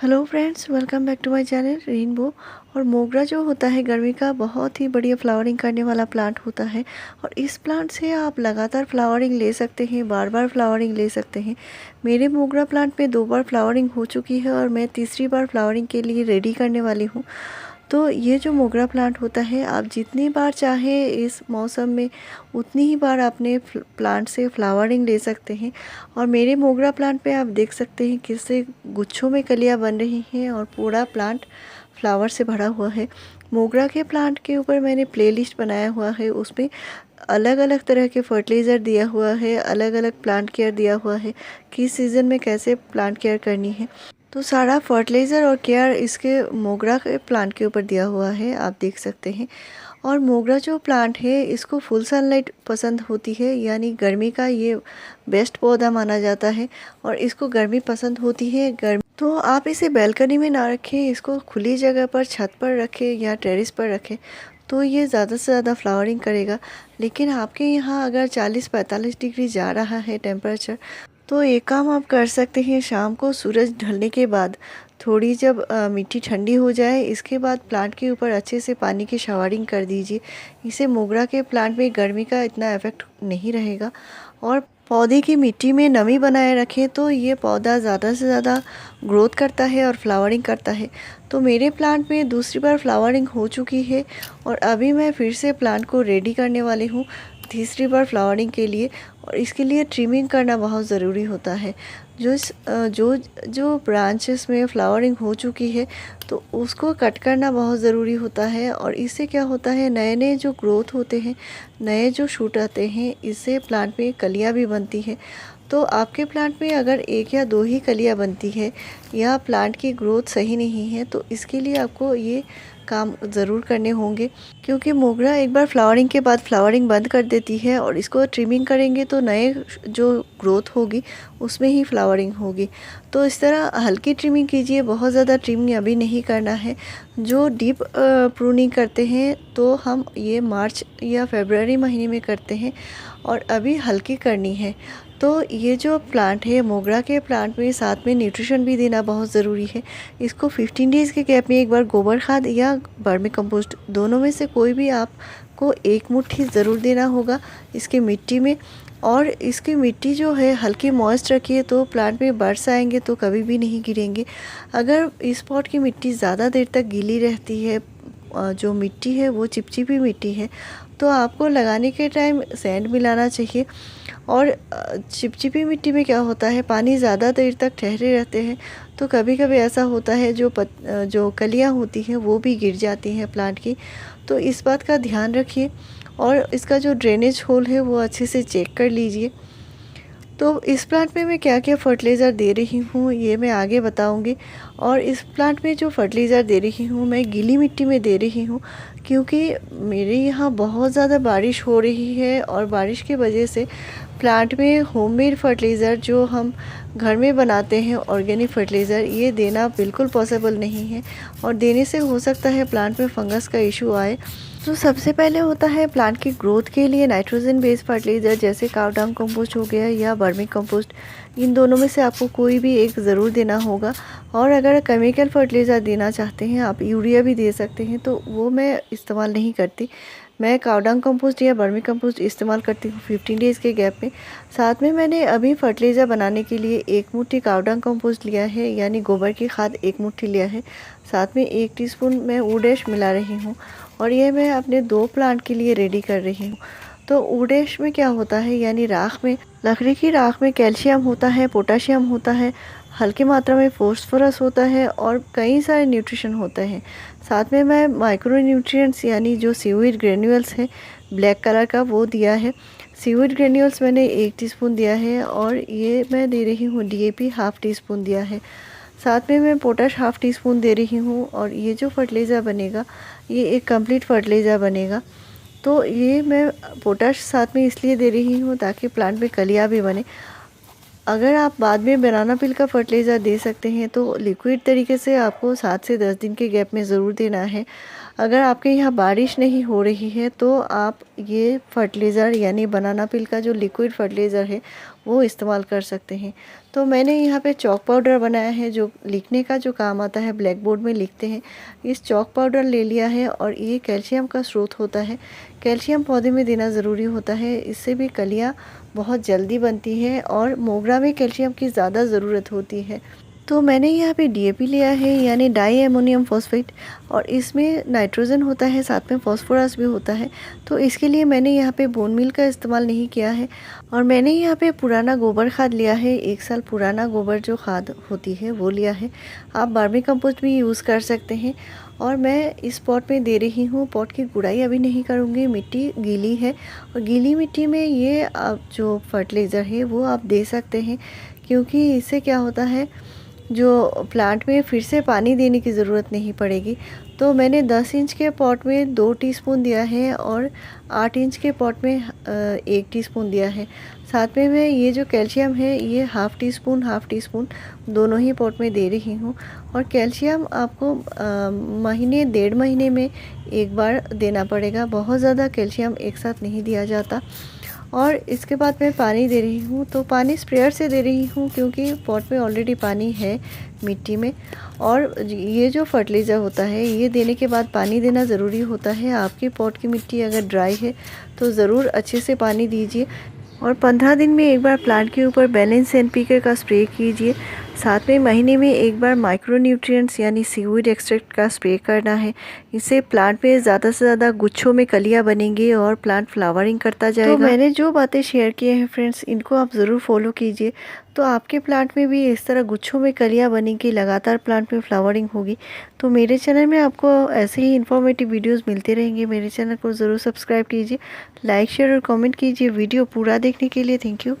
Hello friends, welcome back to my channel Rainbow. और मोगरा जो होता है गर्मी का बहुत ही बढ़िया फ्लावरिंग करने वाला प्लांट होता है। और इस प्लांट से आप लगातार फ्लावरिंग ले सकते हैं, बार बार फ्लावरिंग ले सकते हैं। मेरे मोगरा प्लांट में 2 बार फ्लावरिंग हो चुकी है और मैं तीसरी बार फ्लावरिंग के लिए रेडी करने वाली हूँ। तो ये जो मोगरा प्लांट होता है, आप जितनी बार चाहे इस मौसम में उतनी ही बार अपने प्लांट से फ्लावरिंग ले सकते हैं। और मेरे मोगरा प्लांट पे आप देख सकते हैं किससे गुच्छों में कलियां बन रही हैं और पूरा प्लांट फ्लावर से भरा हुआ है। मोगरा के प्लांट के ऊपर मैंने प्लेलिस्ट बनाया हुआ है, उसमें अलग अलग तरह के फर्टिलाइज़र दिया हुआ है, अलग अलग प्लांट केयर दिया हुआ है, किस सीज़न में कैसे प्लांट केयर करनी है। तो सारा फर्टिलाइज़र और केयर इसके मोगरा के प्लांट के ऊपर दिया हुआ है, आप देख सकते हैं। और मोगरा जो प्लांट है इसको फुल सनलाइट पसंद होती है, यानी गर्मी का ये बेस्ट पौधा माना जाता है और इसको गर्मी पसंद होती है। गर्मी तो आप इसे बैल्कनी में ना रखें, इसको खुली जगह पर छत पर रखें या टेरेस पर रखें, तो ये ज़्यादा से ज़्यादा फ्लावरिंग करेगा। लेकिन आपके यहाँ अगर 40-45 डिग्री जा रहा है टेम्परेचर, तो एक काम आप कर सकते हैं, शाम को सूरज ढलने के बाद थोड़ी जब मिट्टी ठंडी हो जाए, इसके बाद प्लांट के ऊपर अच्छे से पानी की शावरिंग कर दीजिए। इससे मोगरा के प्लांट में गर्मी का इतना इफ़ेक्ट नहीं रहेगा। और पौधे की मिट्टी में नमी बनाए रखें तो ये पौधा ज़्यादा से ज़्यादा ग्रोथ करता है और फ्लावरिंग करता है। तो मेरे प्लांट में दूसरी बार फ्लावरिंग हो चुकी है और अभी मैं फिर से प्लांट को रेडी करने वाली हूँ तीसरी बार फ्लावरिंग के लिए। और इसके लिए ट्रिमिंग करना बहुत ज़रूरी होता है। जो जो ब्रांचेस में फ्लावरिंग हो चुकी है तो उसको कट करना बहुत ज़रूरी होता है। और इससे क्या होता है, नए नए जो ग्रोथ होते हैं, नए जो शूट आते हैं, इससे प्लांट में कलियां भी बनती हैं। तो आपके प्लांट में अगर 1 या 2 ही कलियां बनती है या प्लांट की ग्रोथ सही नहीं है, तो इसके लिए आपको ये काम ज़रूर करने होंगे। क्योंकि मोगरा एक बार फ्लावरिंग के बाद फ्लावरिंग बंद कर देती है और इसको ट्रिमिंग करेंगे तो नए जो ग्रोथ होगी उसमें ही फ्लावरिंग होगी। तो इस तरह हल्की ट्रिमिंग कीजिए, बहुत ज़्यादा ट्रिमिंग अभी नहीं करना है। जो डीप प्रूनिंग करते हैं तो हम ये मार्च या फरवरी महीने में करते हैं और अभी हल्की करनी है। तो ये जो प्लांट है मोगरा के प्लांट में साथ में न्यूट्रिशन भी देना बहुत ज़रूरी है। इसको 15 डेज़ के गैप में एक बार गोबर खाद या वर्मी कंपोस्ट दोनों में से कोई भी आपको 1 मुट्ठी ज़रूर देना होगा इसकी मिट्टी में। और इसकी मिट्टी जो है हल्की मॉइस्ट रखिए तो प्लांट में बर्ड्स आएंगे तो कभी भी नहीं गिरेंगे। अगर इस पॉट की मिट्टी ज़्यादा देर तक गीली रहती है, जो मिट्टी है वो चिपचिपी मिट्टी है, तो आपको लगाने के टाइम सैंड मिलाना चाहिए। और चिपचिपी मिट्टी में क्या होता है, पानी ज़्यादा देर तक ठहरे रहते हैं तो कभी कभी ऐसा होता है जो कलियां होती हैं वो भी गिर जाती हैं प्लांट की। तो इस बात का ध्यान रखिए और इसका जो ड्रेनेज होल है वो अच्छे से चेक कर लीजिए। तो इस प्लांट में मैं क्या क्या फर्टिलाइज़र दे रही हूँ ये मैं आगे बताऊँगी। और इस प्लांट में जो फर्टिलाइज़र दे रही हूँ मैं गीली मिट्टी में दे रही हूँ, क्योंकि मेरे यहाँ बहुत ज़्यादा बारिश हो रही है और बारिश की वजह से प्लांट में होममेड फर्टिलाइज़र जो हम घर में बनाते हैं ऑर्गेनिक फर्टिलाइज़र, ये देना बिल्कुल पॉसिबल नहीं है और देने से हो सकता है प्लांट में फंगस का इशू आए। तो सबसे पहले होता है प्लांट की ग्रोथ के लिए नाइट्रोजन बेस्ड फर्टिलाइज़र, जैसे काव डंग कंपोस्ट हो गया या वर्मी कंपोस्ट। इन दोनों में से आपको कोई भी एक ज़रूर देना होगा। और अगर केमिकल फर्टिलाइज़र देना चाहते हैं, आप यूरिया भी दे सकते हैं, तो वो मैं इस्तेमाल नहीं करती। मैं काव डंग कंपोस्ट या वर्मी कंपोस्ट इस्तेमाल करती हूँ 15 डेज़ के गैप में। साथ में मैंने अभी फर्टिलाइज़र बनाने के लिए 1 मुट्ठी काव डंग कंपोस्ट लिया है, यानी गोबर की खाद 1 मुट्ठी लिया है। साथ में 1 टीस्पून मैं वुड-ऐश मिला रही हूँ और ये मैं अपने 2 प्लांट के लिए रेडी कर रही हूँ। तो वुड-ऐश में क्या होता है, यानी राख में, लकड़ी की राख में कैल्शियम होता है, पोटाशियम होता है, हल्की मात्रा में फॉस्फोरस होता है और कई सारे न्यूट्रिशन होते हैं। साथ में मैं माइक्रो न्यूट्रिएंट्स यानी जो सीवीड ग्रेन्यूल्स है ब्लैक कलर का वो दिया है। सीवीड ग्रेन्यूल्स मैंने 1 टीस्पून दिया है और ये मैं दे रही हूँ डीएपी ½ टीस्पून दिया है। साथ में मैं पोटाश ½ टीस्पून दे रही हूँ। और ये जो फर्टिलाइज़र बनेगा ये एक कंप्लीट फर्टिलाइज़र बनेगा। तो ये मैं पोटाश साथ में इसलिए दे रही हूँ ताकि प्लांट में कलियाँ भी बने। अगर आप बाद में बनाना पील का फर्टिलाइज़र दे सकते हैं तो लिक्विड तरीके से आपको 7 से 10 दिन के गैप में ज़रूर देना है। अगर आपके यहाँ बारिश नहीं हो रही है तो आप ये फर्टिलाइज़र यानी बनाना पील का जो लिक्विड फर्टिलाइज़र है वो इस्तेमाल कर सकते हैं। तो मैंने यहाँ पे चॉक पाउडर बनाया है जो लिखने का जो काम आता है, ब्लैक बोर्ड में लिखते हैं। इस चॉक पाउडर ले लिया है और ये कैल्शियम का स्रोत होता है। कैल्शियम पौधे में देना ज़रूरी होता है, इससे भी कलियाँ बहुत जल्दी बनती है और मोगरा में कैल्शियम की ज़्यादा ज़रूरत होती है। तो मैंने यहाँ पे डीएपी लिया है यानी डाई अमोनियम फॉस्फेट, और इसमें नाइट्रोजन होता है, साथ में फास्फोरस भी होता है। तो इसके लिए मैंने यहाँ पे बोन मील का इस्तेमाल नहीं किया है। और मैंने यहाँ पे पुराना गोबर खाद लिया है, 1 साल पुराना गोबर जो खाद होती है वो लिया है। आप वर्मी कंपोस्ट भी यूज़ कर सकते हैं। और मैं इस पॉट में दे रही हूँ। पॉट की गुड़ाई अभी नहीं करूँगी, मिट्टी गीली है और गीली मिट्टी में ये आप जो फर्टिलाइज़र है वो आप दे सकते हैं, क्योंकि इससे क्या होता है जो प्लांट में फिर से पानी देने की ज़रूरत नहीं पड़ेगी। तो मैंने 10 इंच के पॉट में 2 टीस्पून दिया है और 8 इंच के पॉट में 1 टीस्पून दिया है। साथ में मैं ये जो कैल्शियम है ये हाफ़ टी स्पून दोनों ही पॉट में दे रही हूँ। और कैल्शियम आपको महीने 1.5 महीने में एक बार देना पड़ेगा, बहुत ज़्यादा कैल्शियम एक साथ नहीं दिया जाता। और इसके बाद मैं पानी दे रही हूँ, तो पानी स्प्रेयर से दे रही हूँ क्योंकि पॉट में ऑलरेडी पानी है मिट्टी में। और ये जो फर्टिलाइज़र होता है ये देने के बाद पानी देना ज़रूरी होता है। आपकी पॉट की मिट्टी अगर ड्राई है तो ज़रूर अच्छे से पानी दीजिए। और 15 दिन में एक बार प्लांट के ऊपर बैलेंस एनपीके का स्प्रे कीजिए। साथ में महीने में एक बार माइक्रो न्यूट्रिएंट्स यानी सीवीड एक्सट्रैक्ट का स्प्रे करना है। इससे प्लांट में ज़्यादा से ज़्यादा गुच्छों में कलियां बनेंगी और प्लांट फ्लावरिंग करता जाएगा। तो मैंने जो बातें शेयर किए हैं फ्रेंड्स, इनको आप ज़रूर फॉलो कीजिए, तो आपके प्लांट में भी इस तरह गुच्छों में कलियां बनेंगी, लगातार प्लांट में फ्लावरिंग होगी। तो मेरे चैनल में आपको ऐसे ही इन्फॉर्मेटिव वीडियोज़ मिलते रहेंगे। मेरे चैनल को ज़रूर सब्सक्राइब कीजिए, लाइक शेयर और कॉमेंट कीजिए। वीडियो पूरा देखने के लिए थैंक यू।